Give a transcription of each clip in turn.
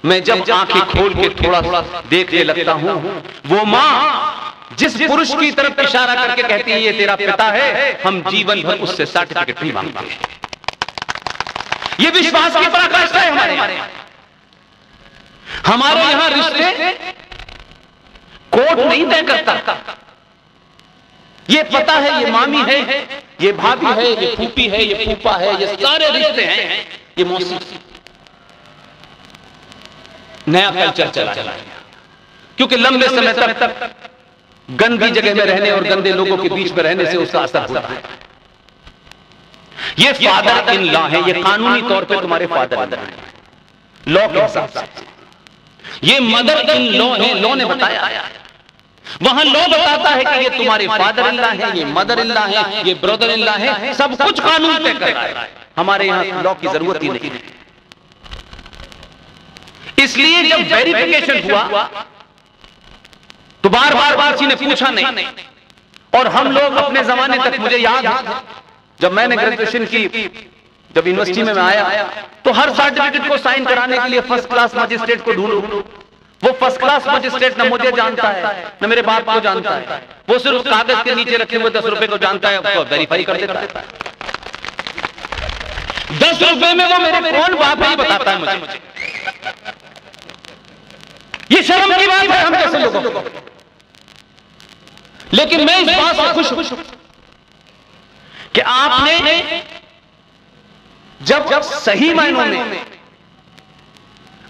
मैं जब आंखें खोल के थोड़ा देखने लगता हूं, वो मां जिस पुरुष की तरफ इशारा करके कहती है ये तेरा पिता है, हम जीवन भर उससे सर्टिफिकेट नहीं मांगते। ये विश्वास की पराकाष्ठा है हमारे यहां रिश्ते कोर्ट नहीं तय करता। ये पता है ये मामी है, ये भाभी है, ये फूफी है, ये फूफा है, ये सारे रिश्ते हैं, ये मौसी। नया कल्चर चला गया क्योंकि लंबे समय तक गंदी जगह में रहने और गंदे लोगों के बीच में रहने से उसका असर होता है। ये फादर इन लॉ है, ये कानूनी तौर पे तुम्हारे फादर इन लॉ है, लॉ के हिसाब से। ये मदर इन लॉ है, लॉ ने बताया। वहां लॉ बताता है कि ये तुम्हारे फादर इन लॉ है, ये मदर इन लॉ है, ये ब्रदर इन लॉ है, सब कुछ कानून तय कर रहा है। हमारे यहां लॉ की जरूरत ही नहीं है। इसलिए जब वेरिफिकेशन हुआ तो बार बार किसी ने पूछा नहीं। और हम लोग अपने जमाने तक, मुझे याद है जब मैंने ग्रेजुएशन की, जब यूनिवर्सिटी में मैं आया तो हर सर्टिफिकेट को साइन कराने के लिए फर्स्ट क्लास मजिस्ट्रेट को ढूंढूं। वो फर्स्ट क्लास मजिस्ट्रेट न मुझे जानता है न मेरे बाप को जानता है, वो सिर्फ कागज के नीचे रखे हुए 10 रुपए को जानता है, उसको वेरीफाई कर देता है। 10 रुपए में वो मेरे कौन बाप है बताता है मुझे। ये शर्म की बात है हम जैसे लोगों को। लेकिन मैं इस बात से खुश हूं कि आपने जब सही मायनों में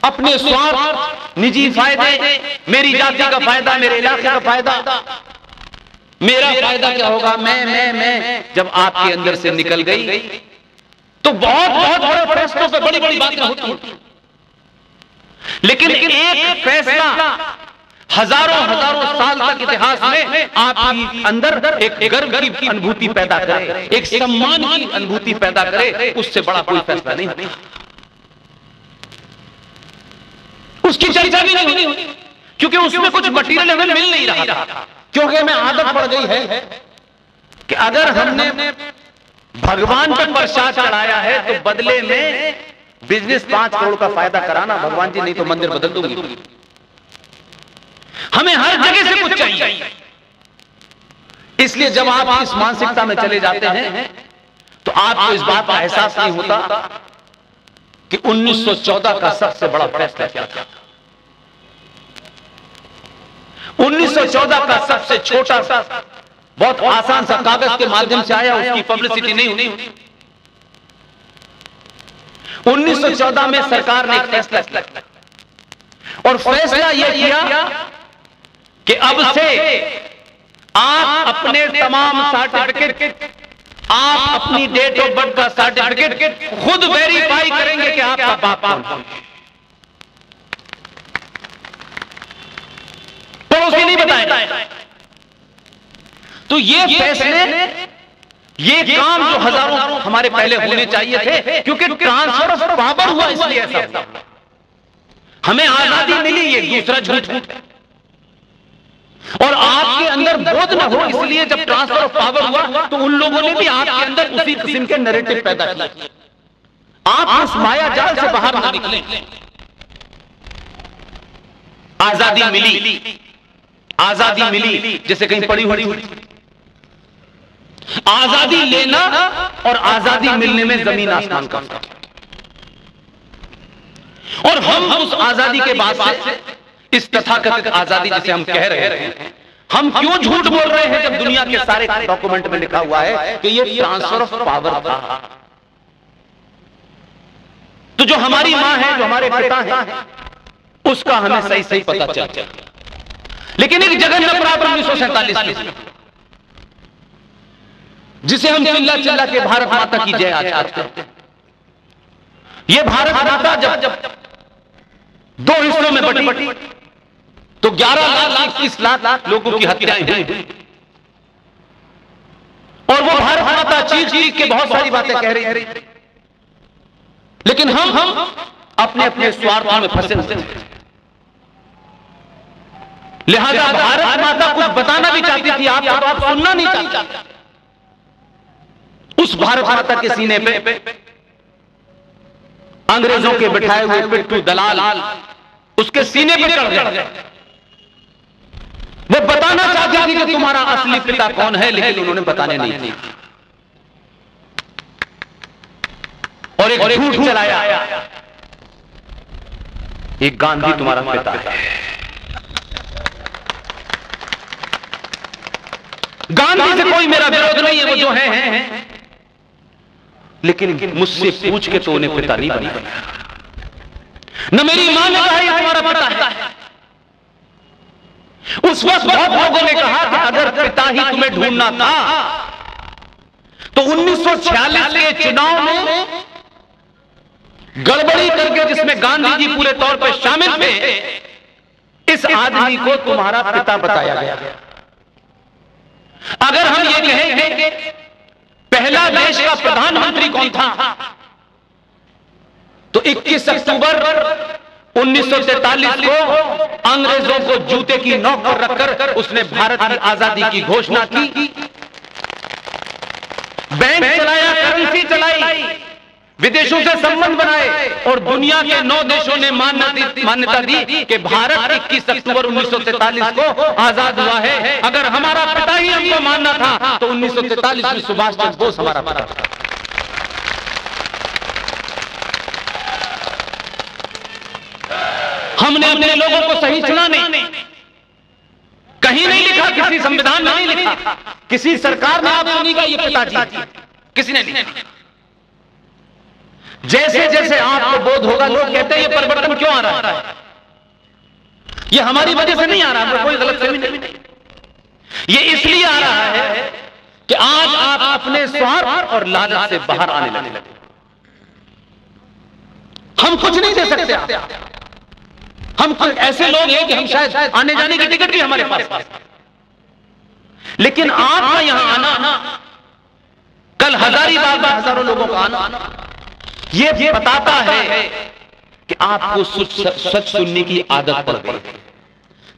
अपने स्वार्थ, निजी फायदे, मेरी जाति का फायदा, मेरे इलाके का फायदा, मेरा फायदा क्या होगा, मैं जब आपके अंदर से निकल गई तो बहुत बड़े फैसलों पे बड़ी बड़ी बातें होती हैं। लेकिन एक फैसला हजारों साल तक इतिहास में आपके अंदर एक गर्व की अनुभूति पैदा करे, एक सम्मान की अनुभूति पैदा करे, उससे बड़ा कोई फैसला नहीं होता। उसकी चर्चा भी नहीं होती क्योंकि उसमें कुछ मटीरियल हमें मिल नहीं रहा था। क्योंकि हमें आदत पड़ गई है कि अगर हमने भगवान पर प्रसाद चढ़ाया है तो बदले में बिजनेस 5 करोड़ का फायदा कराना, भगवान जी नहीं तो मंदिर बदल दूंगी। हमें हर जगह से कुछ चाहिए। इसलिए जब आप इस मानसिकता में चले जाते हैं तो आपको इस बात का एहसास नहीं होता कि 1914 का सबसे बड़ा फैसला क्या था। 1914 का सबसे छोटा सा, बहुत आसान सा कागज के माध्यम से आया, उसकी पब्लिसिटी नहीं हुई। 1914 में सरकार ने एक फैसला किया और फैसला यह किया कि अब से आप अपने तमाम सर्टिफिकेट, आप अपनी डेट ऑफ बर्थ का सर्टिफिकेट खुद वेरीफाई करेंगे कि आपका बाप कौन है। पड़ोसी नहीं बताएगा। तो ये फैसले, ये काम जो हजारों हमारे पहले होने चाहिए थे, क्योंकि ट्रांसफर ऑफ पावर हुआ इसलिए ऐसा हुआ। हमें आजादी मिली, ये दूसरा झूठ है। और आपके अंदर बोध न हो इसलिए जब ट्रांसफर ऑफ पावर हुआ तो उन लोगों ने भी आपके अंदर उसी किस्म के नैरेटिव पैदा किए। आप उस माया जाल से बाहर ना निकले। आजादी मिली, आजादी मिली जैसे कहीं पड़ी हुई। आजादी लेना और आजादी मिलने में जमीन आसमान का फर्क। और हम उस आजादी के बाद से इस तथाकथित आजादी जिसे हम कह रहे हैं, हम क्यों झूठ बोल रहे हैं जब दुनिया के सारे डॉक्यूमेंट में लिखा हुआ है कि ये ट्रांसफर ऑफ पावर था। तो जो हमारी मां है, जो हमारे पिता है, उसका हमें सही सही पता चल। लेकिन एक जघन्य अपराध 1947 में, जिसे हम चिल्ला चिल्ला के भारत माता की जय आज करते हैं। ये भारत माता जब 2 हिस्सों में बटी तो 11,21,00,000 लोगों की हत्याएं हुई। और वो भारत माता चीख के बहुत सारी बातें कह रही थी, लेकिन हम अपने अपने स्वार्थों में फंसे हुए थे। लिहाजा भारत माता कुछ बताना भी चाहती थी, आप सुनना नहीं चाहते। उस भारत माता के सीने पे अंग्रेजों के बिठाए हुए पिट्ठू दलाल उसके सीने पर चढ़ गए। वो बताना चाहती थी कि तुम्हारा असली पिता कौन है, लेकिन उन्होंने बताने नहीं दिया और एक झूठ चलाया, एक गांधी तुम्हारा पिता है। गांधी से कोई मेरा विरोध नहीं है, वो जो है, लेकिन मुझसे पूछ के तो उन्हें पिता नहीं बनाया। न मेरी मां ने कहा ये तुम्हारा पिता है। उस वक्त बहुत लोगों ने कहा कि अगर पिता ही तुम्हें ढूंढना था तो 1946 के चुनाव में गड़बड़ी करके, जिसमें गांधी जी पूरे तौर पर शामिल थे, इस आदमी को तुम्हारा पिता बताया गया। अगर हम ये कहें कि पहला देश का प्रधानमंत्री कौन था, तो 21 अक्टूबर 1943 को अंग्रेजों को जूते की नोक पर रखकर उसने भारत की आजादी की घोषणा की, बैंक चलाया, करेंसी चलाई, विदेशों से संबंध बनाए और दुनिया के 9 देशों ने मान्यता दी कि भारत 21 अक्टूबर 1943 को आजाद हुआ है। अगर हमारा पिता ही हमको मानना था तो 1943 में सुभाष चंद्र बोस हमारा पिता था। हमने अपने लोगों को सही चुना नहीं, कहीं नहीं लिखा, किसी संविधान में नहीं लिखा, किसी सरकार में आप सुनिएगा ये पिताजी, किसी ने नहीं। जैसे जैसे आपको बोध होगा, लोग कहते हैं ये परिवर्तन क्यों आ रहा है, ये हमारी वजह से नहीं आ रहा, कोई गलतफहमी नहीं, ये इसलिए आ रहा है कि आज आप अपने स्वार्थ और लालच से बाहर आने लगे। हम कुछ नहीं दे सकते, हम ऐसे लोग हैं कि हम शायद आने जाने की टिकट भी हमारे पास, लेकिन आपका यहां आना, कल हजारीबाग हजारों लोगों का आना, ये बताता है कि आपको सच सुनने की आदत पड़ गई,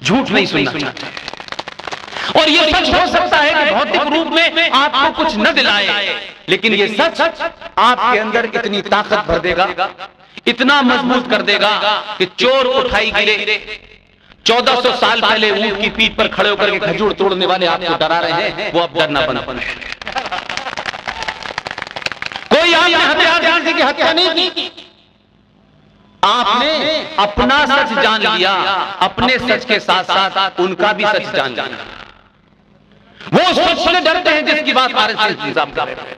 झूठ नहीं सुनना चाहते। और ये सच हो सकता है कि भौतिक रूप में आपको कुछ न दिलाए, लेकिन ये सच आपके अंदर इतनी ताकत भर देगा, इतना मजबूत कर देगा कि चोर उठाई गिरे। 1400 साल पहले ऊंट की पीठ पर खड़े होकर के खजूर तोड़ने वाले आपको डरा रहे हैं, वो अब डरना बंद। कोई आपने हथियार किसी की हत्या नहीं की, आपने अपना सच जान लिया, अपने सच के साथ साथ उनका भी सच जान लिया। वो सच से डरते हैं जिसकी बात आरएसएस इंतजाम कर रहे हैं।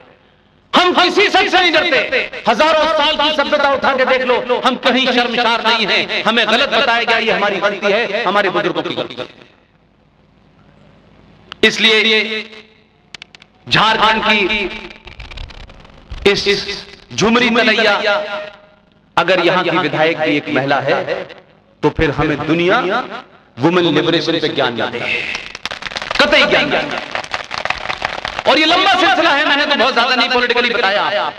हम किसी सच से नहीं डरते। हजारों साल की सभ्यता उठा के देख लो, हम कहीं शर्मसार नहीं हैं। हमें गलत बताया गया, ये हमारी गलती है, हमारे बुजुर्गों की गलती है। इसलिए झारखंड की इस झुमरी तलैया, अगर यहां की विधायक की एक महिला है तो फिर हमें दुनिया वुमेन लिबरेशन पे ज्ञान जाते हैं, कतई ज्ञान। और ये लंबा सिलसिला है, मैंने तो बहुत ज्यादा नहीं पॉलिटिकली बताया।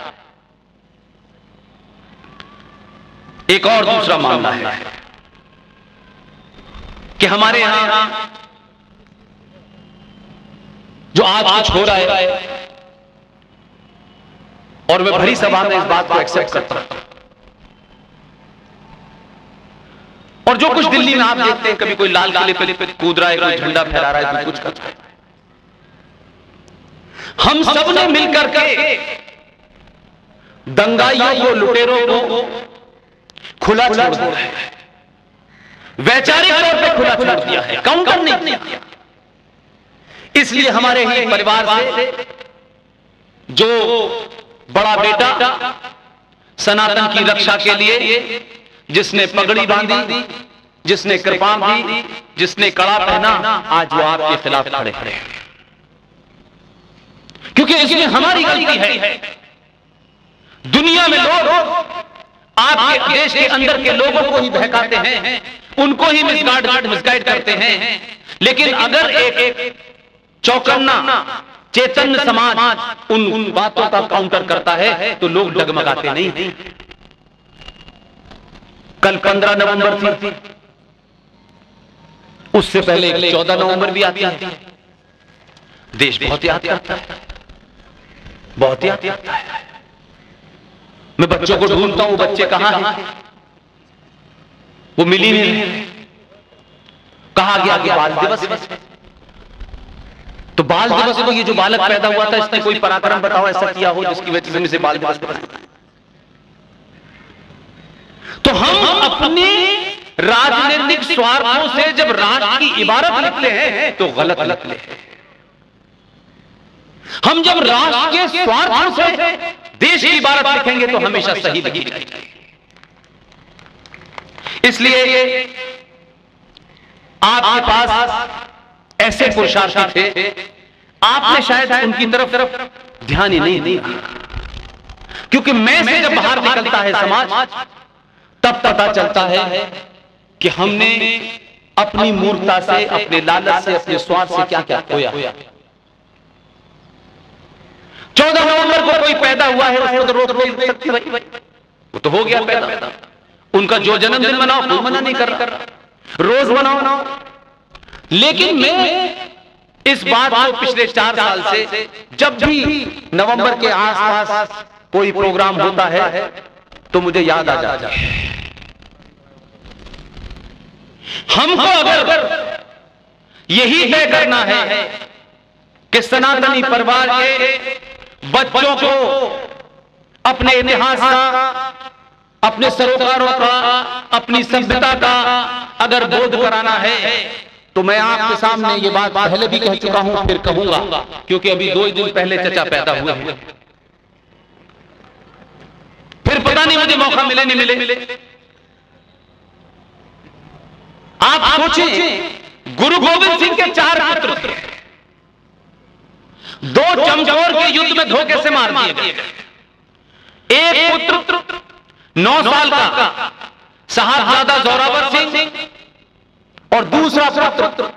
एक और दूसरा मामला है कि हमारे यहां जो आज कुछ हो रहा है, और मैं भरी सभा में इस बात को एक्सेप्ट करता हूं, और जो कुछ दिल्ली में आप देखते हैं, कभी कोई लाल किले पे कूद रहा है, कोई झंडा फहरा रहा है, कोई कुछ कर रहा है, हम सब ने मिलकर के दंगाइयों को, लुटेरों को खुला छोड़ दिया है, वैचारिक तौर पे खुला छोड़ दिया है, काउंटर नहीं किया। इसलिए हमारे ही परिवार से जो बड़ा बेटा सनातन की रक्षा के लिए, जिसने पगड़ी बांधी, जिसने कृपाण दी, जिसने कड़ा पहना, आज वो आपके खिलाफ खड़े खड़े हैं, क्योंकि इसमें हमारी गलती है। दुनिया में लोग आपके देश के अंदर के लोगों को ही बहकाते हैं, उनको ही मिसगाइड करते हैं, लेकिन अगर एक चौकन्ना चेतन समाज उन बातों का काउंटर करता है तो लोग डगमगाते नहीं। कल 15 नवंबर थी, उससे पहले 14 नवंबर भी आती है। देश बहुत याद करता है, बहुत याद करता है। मैं बच्चों को ढूंढता हूं, बच्चे कहां हैं? वो मिली नहीं। कहा गया कि बाल दिवस है। तो बाल दिवस को ये जो बालक पैदा हुआ था इसने कोई पराक्रम बताओ ऐसा किया हो जिसकी वजह से बाल दिवस बना। तो हम अपने राजनीतिक स्वार्थों से जब राष्ट्र की इबारत लिखते हैं तो गलत लिखते हैं। हम जब राष्ट्र के स्वार्थों से देश की इबारत लिखेंगे तो हमेशा सही लिखी जाएगी। इसलिए आपके पास ऐसे पुरुषार्थी थे, आपने शायद उनकी तरफ ध्यान ही नहीं दिया, क्योंकि मैं से जब बाहर निकलता है समाज तब पता चलता है कि हमने अपनी मूर्खता से, अपने लालच से, अपने स्वार्थ से क्या क्या खोया। 14 नवंबर को कोई पैदा हुआ है उसको तो रोक नहीं सकती भाई, वो तो हो गया पैदा। उनका जो जन्मदिन मनाओ कोई मना नहीं कर रहा, रोज मनाओ। लेकिन मैं इस बात को पिछले 4 साल से जब भी नवंबर के आसपास कोई प्रोग्राम होता है तो मुझे याद आ जाता है। हमको अगर यही तय करना है कि सनातनी परिवार के बच्चों को अपने इतिहास का, अपने सरोकारों का, अपनी सभ्यता का अगर बोध कराना है तो मैं आपके सामने ये बात पहले भी कह चुका हूं, फिर कहूंगा, क्योंकि अभी 2 ही दिन पहले चचा पैदा हुए हैं। फिर पता नहीं मुझे मौका मिले नहीं मिले। आप सोचें, गुरु गोविंद सिंह के 4 पुत्र थे, 2 चमकौर के युद्ध में धोखे से मार दिए गए। एक पुत्र 9 साल का साहबजादा जोरावर सिंह और दूसरा पुत्र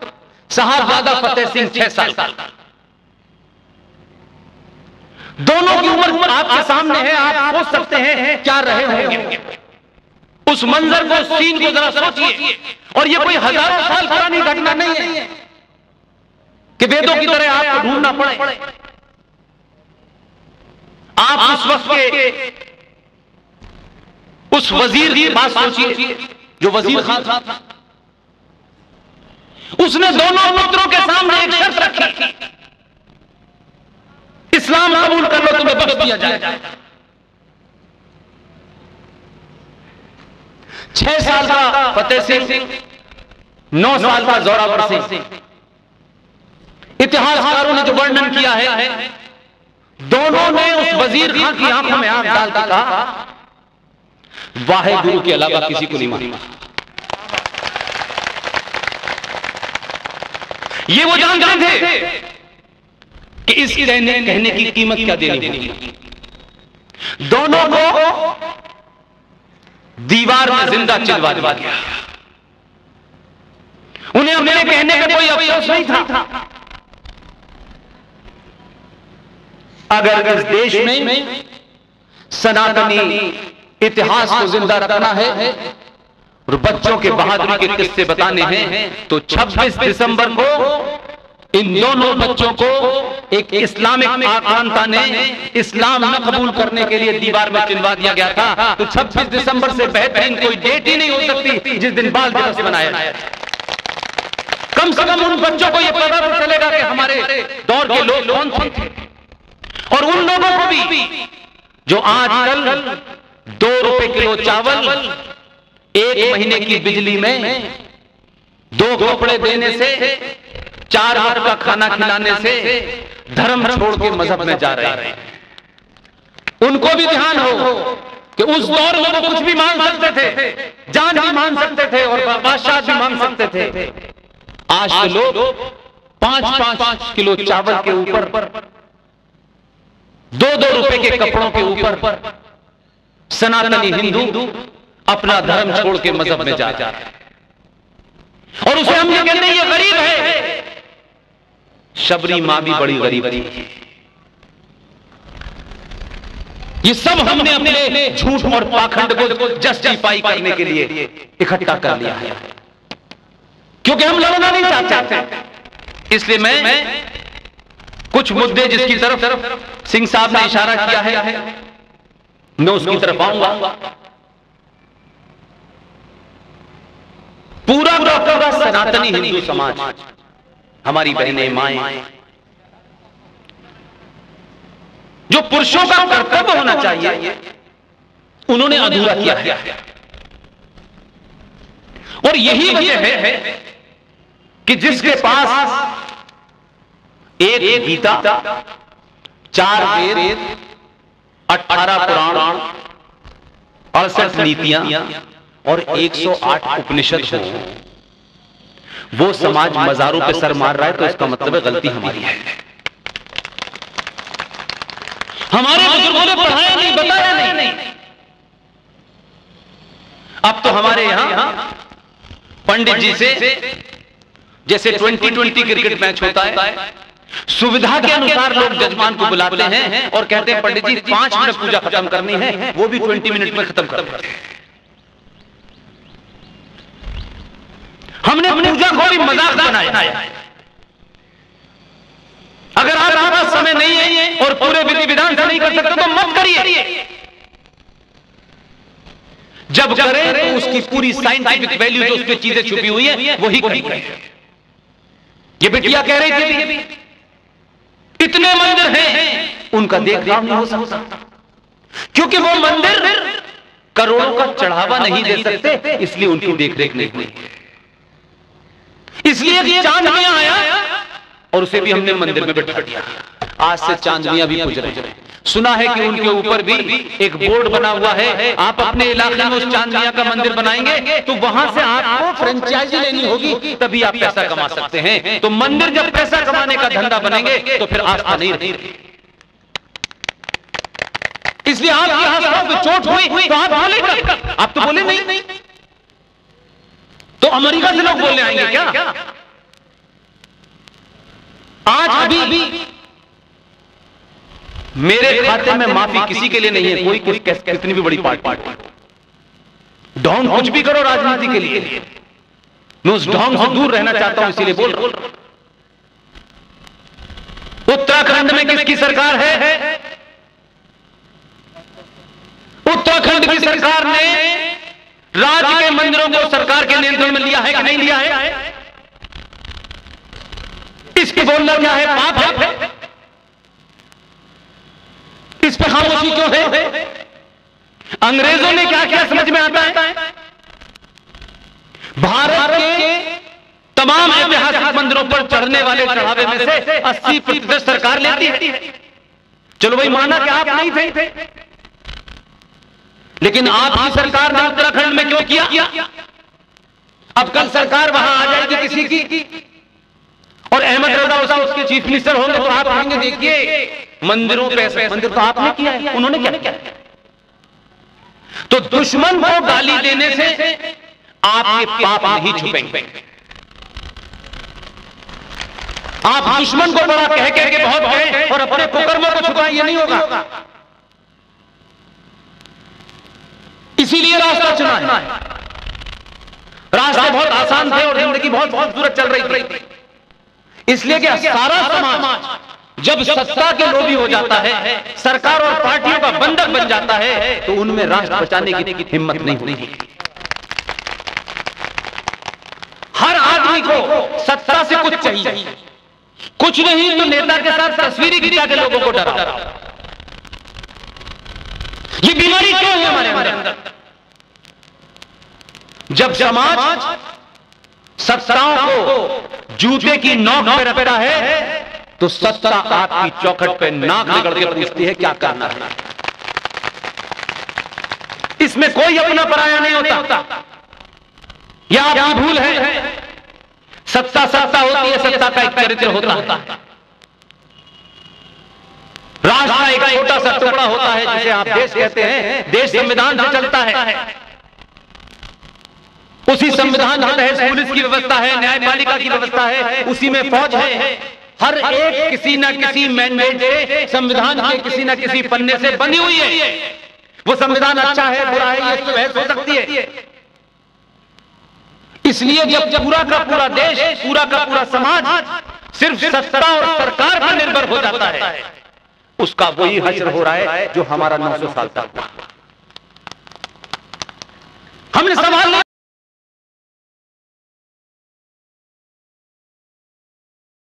साहबजादा फतेह सिंह 6 साल का। दोनों की उम्र आपके सामने है, आप सोच सकते हैं क्या रहे होंगे। उस मंजर को, सीन को जरा सोचिए। और ये कोई हजारों साल पुरानी घटना नहीं है कि वेदों की तरह आपको ढूंढना पड़े। आप उस वक्त के उस वजीर की बात सोचिए जो वजीर खान था। उसने दोनों पुत्रों के सामने एक शर्त रखी, इस्लाम कबूल कर लो तुम्हें बख्श दिया जाए। 6 साल का फतेह सिंह, 9 साल का जोरावर सिंह। इतिहासकारों ने जो वर्णन किया है, दोनों ने उस वजीर खान की आंखों में आंख डाल के कहा, वाहे गुरु के अलावा किसी को नहीं माना। ये वो जानते थे कि इस कहने की कीमत क्या देनी होगी। दोनों को दीवार में जिंदा चिलवा दिया। उन्हें अपने कहने का कोई अफसोस नहीं था। अगर इस देश में सनातनी इतिहास को जिंदा रखना है और बच्चों के बहादुरी के किस्से बताने हैं तो 26 दिसंबर को इन दोनों बच्चों को एक इस्लामिक आक्रांता ने इस्लाम न कबूल करने के लिए दीवार में चिनवा दिया गया था। तो 26 दिसंबर से बेहतरीन कोई डेट ही नहीं हो सकती जिस दिन बाल दिवस मनाया जाए। कम से कम उन बच्चों को यह पता तो चलेगा कि हमारे दौर के लोग कौन थे। और उन लोगों को भी जो आजकल 2 रुपए किलो चावल, 1 महीने की बिजली में, 2 कपड़े देने से, 4 वक्त का खाना खिलाने से धर्म छोड़ के मजहब में जा रहे हैं। उनको भी ध्यान हो कि उस दौर में वो कुछ भी मांग सकते थे, जान भी मांग सकते थे और बादशाह भी मांग सकते थे। आज के लोग 5-5 किलो चावल के ऊपर, 2-2 रुपए के कपड़ों के ऊपर सनातनी हिंदू अपना धर्म छोड़ के मजहब में जा रहा है। और उसे हम ये कहते हैं ये गरीब है। शबरी मां भी बड़ी गरीब थी। ये सब हमने अपने झूठ और पाखंड को जस्टिफाई करने के लिए इकट्ठा कर लिया है, क्योंकि हम लड़ना नहीं चाहते। इसलिए मैं कुछ मुद्दे जिसकी तरफ सिंह साहब ने इशारा किया है, मैं उसकी तरफ आऊंगा। पूरा का पूरा सनातनी हिंदू समाज, हमारी बहनें माएं, जो पुरुषों का कर्तव्य होना चाहिए उन्होंने अधूरा किया है। और यही वजह है कि जिसके पास एक गीता, 4 वेद, 18 पुराण, 68 नीतियां और 108 उपनिषद हो, वो समाज मजारों पे सर मार रहा है, तो इसका मतलब है गलती हमारी है। हमारे बुजुर्गों ने पढ़ाया नहीं, बताया नहीं। अब तो हमारे यहां पंडित जी से जैसे 2020 क्रिकेट मैच होता है, सुविधा के अनुसार लोग जजमान को बुलाते हैं और कहते हैं पंडित जी 5 मिनट पूजा खत्म करनी है, वो भी 20 मिनट में खत्म कर। हमने पूजा को भी मजाक बनाया। अगर आपके पास समय नहीं है और पूरे विधि विधान से नहीं कर सकते तो मत करिए। जब करें तो उसकी पूरी साइंटिफिक वैल्यू जो उसमें चीजें छुपी हुई है वही करें। ये बिटिया कह रही थी इतने मंदिर हैं, उनका देखभाल नहीं हो सकता क्योंकि वो मंदिर करोड़ों का चढ़ावा नहीं दे सकते, इसलिए उनकी देखरेख नहीं हुई। इसलिए चांद मियां आया और उसे भी हमने मंदिर में बैठा दिया। आज से चांद मियां भी पूज रहे हैं। सुना है कि उनके ऊपर भी एक बोर्ड बना हुआ है, आप अपने इलाके में उस चांद मियां का मंदिर बनाएंगे तो वहां से आपको फ्रेंचाइजी लेनी होगी, तभी आप पैसा कमा सकते हैं। तो मंदिर जब पैसा कमाने का धंधा बनेंगे तो फिर आस्था नहीं रहेगी। इसलिए आपकी आस्थाओं पे चोट हुई तो आप बोले, आप तो बोले नहीं। तो अमेरिका से लोग बोलने आएंगे क्या? आज अभी मेरे खाते में माफी किसी के लिए नहीं है, कोई कितनी भी बड़ी पार्टी ढोंग कुछ भी करो राजनीति के लिए, मैं उस ढोंग से दूर रहना चाहता हूं, इसीलिए बोल रहा हूं। उत्तराखंड में किसकी सरकार है? उत्तराखंड की सरकार ने राज्य के मंदिरों को सरकार के नियंत्रण में लिया है कि नहीं लिया है? इसके बोलना क्या है? पाप है? इस पर खामोशी क्यों है? अंग्रेजों ने क्या किया समझ में आता है? भारत के तमाम ऐतिहासिक मंदिरों पर चढ़ने वाले चढ़ावे में से 80% सरकार लेती है। चलो भाई माना कि आप नहीं थे, लेकिन आपकी सरकार ने उत्तराखंड में क्यों किया? अब कल सरकार वहां आ जाएगी किसी की और अहमद रजा उसके चीफ मिनिस्टर होंगे तो आप कहेंगे देखिए मंदिरों पे, मंदिर तो आपने किया है, उन्होंने क्या किया? तो दुश्मन को गाली देने से आपके पाप नहीं छुपेंगे। आप दुश्मन को बड़ा कह के बहुत कहें और अपने कुकर्मों को छुपाएं, ये नहीं होगा। इसीलिए रास्ता चुना है। रास्ते बहुत आसान थे और जिंदगी बहुत खूबसूरत चल रही थी। इसलिए कि सारा समाज जब सत्ता के लोभी हो जाता है, सरकार और पार्टियों का बंधक बन जाता है, तो उनमें राष्ट्र बचाने की हिम्मत नहीं होती। हर आदमी को सत्ता से कुछ चाहिए, कुछ नहीं तो नेता के साथ तस्वीरें खिंचा के लोगों को डराओ। ये बीमारी क्यों है हमारे अंदर? जब समाज सत्ताओं को जूते की नोक पे रखता है तो सत्ता आपकी चौखट पे नाक रगड़ के पूछती है क्या करना है। इसमें कोई अपना पराया नहीं होता। यह आपकी भूल है। सत्ता सत्ता होती है, सत्ता का एक चरित्र होता है। राष्ट्र एक छोटा सा टुकड़ा होता है जिसे आप देश कहते हैं। देश संविधान से चलता है। उसी संविधान के तहत पुलिस की व्यवस्था है, न्यायपालिका की व्यवस्था है, उसी में फौज है। हर एक किसी न किसी मैंडेट से, संविधान के किसी न किसी पन्ने से बनी हुई है। वो संविधान अच्छा है बुरा है ये बहस हो सकती है। इसलिए जब पूरा का पूरा देश, पूरा का पूरा समाज सिर्फ सत्ता और सरकार पर निर्भर हो जाता है, उसका वही हश्र हो रहा है जो हमारा 900 साल तक हुआ। हमने संभाल